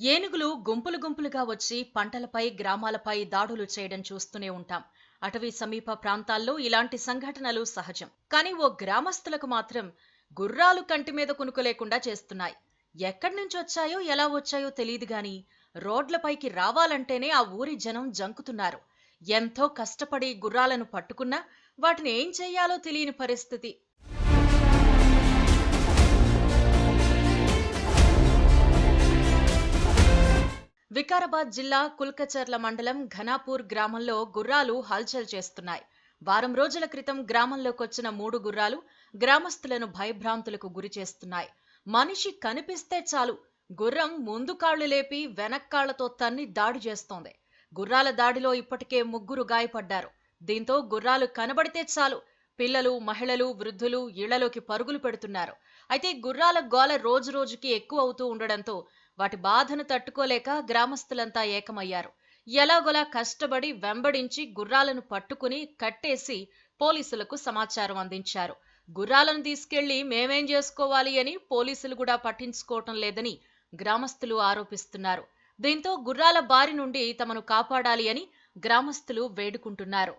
ఏనుగులు గుంపులు గుంపులుగా వచ్చి పంటలపై గ్రామాలపై దాడులు చేయడం చూస్తూనే ఉంటాం. అటవీ సమీప ప్రాంతాల్లో ఇలాంటి సంఘటనలు సహజం. కానీ ఓ గ్రామస్తులకు మాత్రం గుర్రాలు కంటి మీద కునుకు లేకుండా చేస్తున్నాయి. ఎక్కడి నుంచి వచ్చాయో ఎలా వచ్చాయో తెలియదు గాని రోడ్లపైకి రావాలంటేనే ఆ ఊరి జనం జంకుతున్నారు. ఎంతో కష్టపడి గుర్రాలను పట్టుకున్నా వాటిని ఏం చెయ్యాలో తెలియని పరిస్థితి. వికారాబాద్ జిల్లా కుల్కచర్ల మండలం ఘనాపూర్ గ్రామంలో గుర్రాలు హల్చల్ చేస్తున్నాయి. వారం రోజుల క్రితం గ్రామంలోకొచ్చిన 3 గుర్రాలు గ్రామస్తులను భయభ్రాంతులకు గురి చేస్తున్నాయి. మనిషి కనిపిస్తే చాలు గుర్రం ముందు కాళ్లు లేపి వెనక్కాళ్లతో తన్ని దాడి చేస్తోంది. గుర్రాల దాడిలో ఇప్పటికే 3 గాయపడ్డారు. దీంతో గుర్రాలు కనబడితే చాలు పిల్లలు, మహిళలు, వృద్ధులు ఇళ్లలోకి పరుగులు పెడుతున్నారు. అయితే గుర్రాల గోల రోజు రోజుకి ఎక్కువ అవుతూ ఉండడంతో వాటి బాధను తట్టుకోలేక గ్రామస్తులంతా ఏకమయ్యారు. ఎలాగోలా కష్టపడి వెంబడించి గుర్రాలను పట్టుకుని కట్టేసి పోలీసులకు సమాచారం అందించారు. గుర్రాలను తీసుకెళ్లి మేమేం చేసుకోవాలి అని పోలీసులు కూడా పట్టించుకోవటం లేదని గ్రామస్తులు ఆరోపిస్తున్నారు. దీంతో గుర్రాల బారి నుండి తమను కాపాడాలి అని గ్రామస్తులు వేడుకుంటున్నారు.